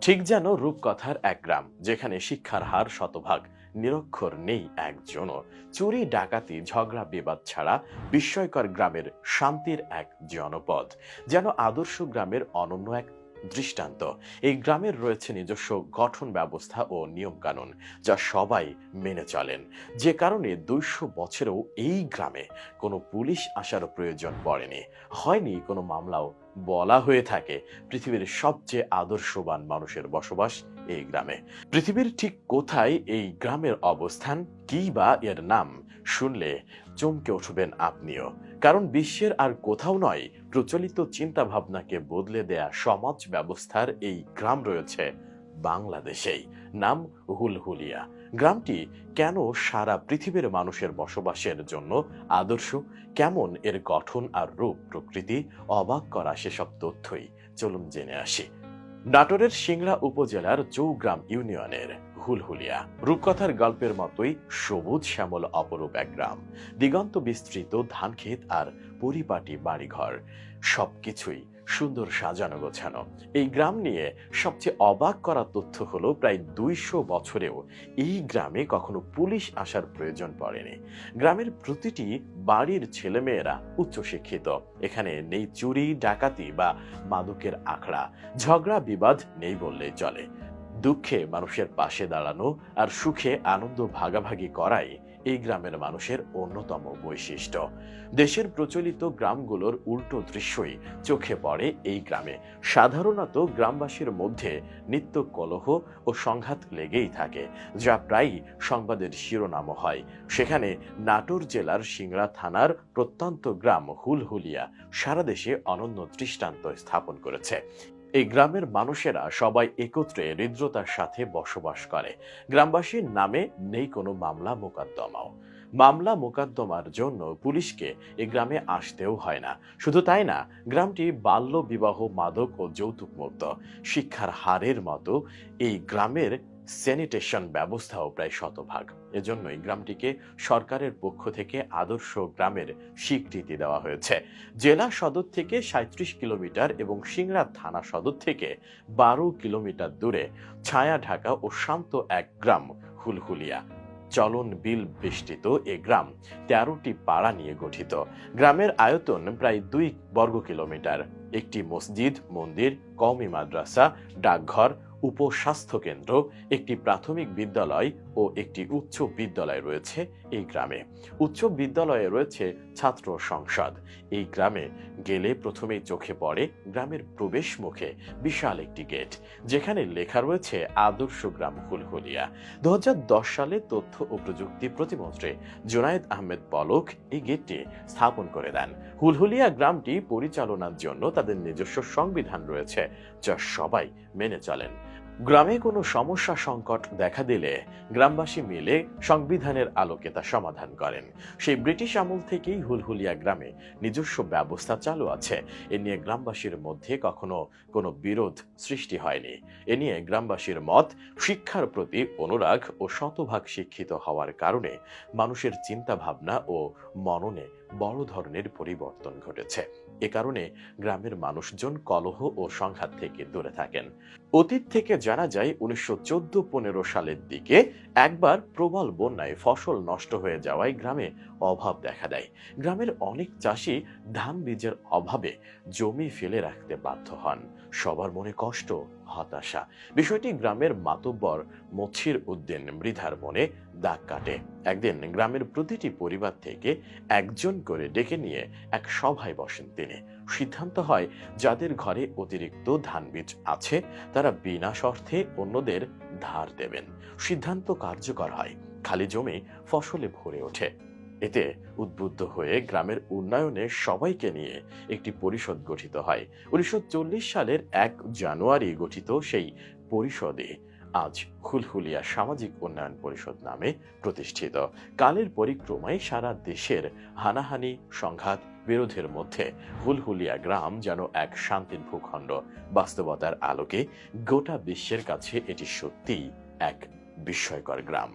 ঠিক যেন রূপকথার এক গ্রাম, যেখানে শিক্ষার হার শতভাগ, নিরক্ষর নেই একজনও, চুরি ডাকাতি ঝগড়া বিবাদ ছাড়া বিস্ময়কর গ্রামের শান্তির এক জনপদ, যেন আদর্শ গ্রামের অনন্য এক দৃষ্টান্ত। এই গ্রামের রয়েছে নিজস্ব গঠন ব্যবস্থা ও নিয়ম কানুন, যা সবাই মেনে চলেন, যে কারণে 200 বছরেও এই গ্রামে কোনো পুলিশ আসার প্রয়োজন পড়েনি, হয়নি কোনো মামলাও। বলা হয়ে থাকে পৃথিবীর সবচেয়ে আদর্শবান মানুষের বসবাস এই গ্রামে। পৃথিবীর ঠিক কোথায় এই গ্রামের অবস্থান, কি বা এর নাম শুনলে চমকে উঠবেন আপনিও। কারণ বিশ্বের আর কোথাও নয়, প্রচলিত চিন্তা ভাবনাকে বদলে দেয়া সমাজ ব্যবস্থার এই গ্রাম রয়েছে বাংলাদেশেই। নাম হুলহুলিয়া। গ্রামটি কেন সারা পৃথিবীর মানুষের বসবাসের জন্য আদর্শ, কেমন এর গঠন আর রূপ প্রকৃতি, অবাক করা সেসব তথ্যই চলুন জেনে আসি। নাটোরের সিংড়া উপজেলার চৌগ্রাম ইউনিয়নের হুলহুলিয়া রূপকথার গল্পের মতোই সবুজ শ্যামল অপরূপ এক গ্রাম। দিগন্ত বিস্তৃত ধানক্ষেত আর পরিপাটি বাড়িঘর, সবকিছুই সুন্দর সাজানো গোছানো। এই গ্রাম নিয়ে সবচেয়ে অবাক করা তথ্য হলো প্রায় 200 বছরেও এই গ্রামে কখনো পুলিশ আসার প্রয়োজন পড়েনি। গ্রামের প্রতিটি বাড়ির ছেলেমেয়েরা উচ্চশিক্ষিত। এখানে নেই চুরি ডাকাতি বা মাদকের আখড়া, ঝগড়া বিবাদ নেই বললেই চলে। দুঃখে মানুষের পাশে দাঁড়ানো আর সুখে আনন্দ ভাগাভাগি করাই এই গ্রামের মানুষের অন্যতম বৈশিষ্ট্য। দেশের প্রচলিত গ্রামগুলোর উল্টো দৃশ্যই চোখে পড়ে এই গ্রামে। সাধারণত গ্রামবাসীর মধ্যে নিত্য কলহ ও সংঘাত লেগেই থাকে, যা প্রায়ই সংবাদের শিরোনামও হয়। সেখানে নাটোর জেলার সিংড়া থানার প্রত্যন্ত গ্রাম হুলহুলিয়া সারা দেশে অনন্য দৃষ্টান্ত স্থাপন করেছে। এই গ্রামের মানুষেরা সবাই একত্রে হৃদ্রতার সাথে বসবাস করে। গ্রামবাসীর নামে নেই কোনো মামলা মোকদ্দমাও। মামলা মোকদ্দমার জন্য পুলিশকে এই গ্রামে আসতেও হয় না। শুধু তাই না, গ্রামটি বাল্য বিবাহ, মাদক ও যৌতুক মুক্ত। শিক্ষার হারের মতো এই গ্রামের স্যানিটেশন ব্যবস্থাও প্রায় শতভাগ। এজন্যই গ্রামটিকে সরকারের পক্ষ থেকে আদর্শ গ্রামের স্বীকৃতি দেওয়া হয়েছে। জেলা সদর থেকে 37 কিলোমিটার এবং সিংড়া থানা সদর থেকে 12 কিলোমিটার দূরে ছায়া ঢাকা ও শান্ত এক গ্রাম হুলহুলিয়া। চলন বিল বেষ্টিত এ গ্রাম 13টি পাড়া নিয়ে গঠিত। গ্রামের আয়তন প্রায় 2 বর্গ কিলোমিটার। একটি মসজিদ, মন্দির, কওমি মাদ্রাসা, ডাকঘর, উপস্বাস্থ্য কেন্দ্র, একটি প্রাথমিক বিদ্যালয় ও একটি উচ্চ বিদ্যালয় রয়েছে এই গ্রামে। উচ্চ বিদ্যালয়ে রয়েছে ছাত্র সংসদ। এই গ্রামে গেলে প্রথমেই চোখে পড়ে গ্রামের প্রবেশ মুখে বিশাল একটি গেট, যেখানে লেখা রয়েছে আদর্শ গ্রাম হুলহুলিয়া। 2010 সালে তথ্য ও প্রযুক্তি প্রতিমন্ত্রী জুনায়েদ আহমেদ পলক এই গেটটি স্থাপন করে দেন। হুলহুলিয়া গ্রামটি পরিচালনার জন্য তাদের নিজস্ব সংবিধান রয়েছে, যা সবাই মেনে চলেন। গ্রামে কোনো সমস্যা সংকট দেখা দিলে গ্রামবাসী মিলে সংবিধানের আলোকে তা সমাধান করেন। সেই ব্রিটিশ আমল থেকেই হুলহুলিয়া গ্রামে নিজস্ব ব্যবস্থা চালু আছে। এ নিয়ে গ্রামবাসীর মধ্যে কখনো কোনো বিরোধ সৃষ্টি হয়নি। এ নিয়ে গ্রামবাসীর মত, শিক্ষার প্রতি অনুরাগ ও শতভাগ শিক্ষিত হওয়ার কারণে মানুষের চিন্তা ভাবনা ও মননে বড় ধরনের পরিবর্তন ঘটেছে। এ কারণে গ্রামের মানুষজন কলহ ও সংঘাত থেকে দূরে থাকেন। অতীত থেকে জানা যায় 1914-15 সালের দিকে একবার প্রবল বন্যায় ফসল নষ্ট হয়ে যাওয়ায় গ্রামে অভাব দেখা দেয়। গ্রামের অনেক চাষি ধান বীজের অভাবে জমি ফেলে রাখতে বাধ্য হন। সবার মনে কষ্ট, হতাশা। বিষয়টি গ্রামের মাতব্বর মছির উদ্দিন মৃধার মনে দাগ কাটে। একদিন গ্রামের প্রতিটি পরিবার থেকে একজন করে ডেকে নিয়ে এক সভায় বসেন তিনি। সিদ্ধান্ত হয়, যাদের ঘরে অতিরিক্ত ধান বীজ আছে তারা বিনা শর্তে অন্যদের ধার দেবেন। সিদ্ধান্ত কার্যকর হয়, খালি জমি ফসলে ভরে ওঠে। এতে উদ্বুদ্ধ হয়ে গ্রামের উন্নয়নে সবাইকে নিয়ে একটি পরিষদ গঠিত হয়। 1940 সালের 1 জানুয়ারি গঠিত সেই পরিষদে আজ হুলহুলিয়া সামাজিক উন্নয়ন পরিষদ নামে প্রতিষ্ঠিত। কালের পরিক্রমায় সারা দেশের হানাহানি, সংঘাত, বিরোধের মধ্যে হুলহুলিয়া গ্রাম যেন এক শান্তির ভূখণ্ড। বাস্তবতার আলোকে গোটা বিশ্বের কাছে এটি সত্যিই এক বিস্ময়কর গ্রাম।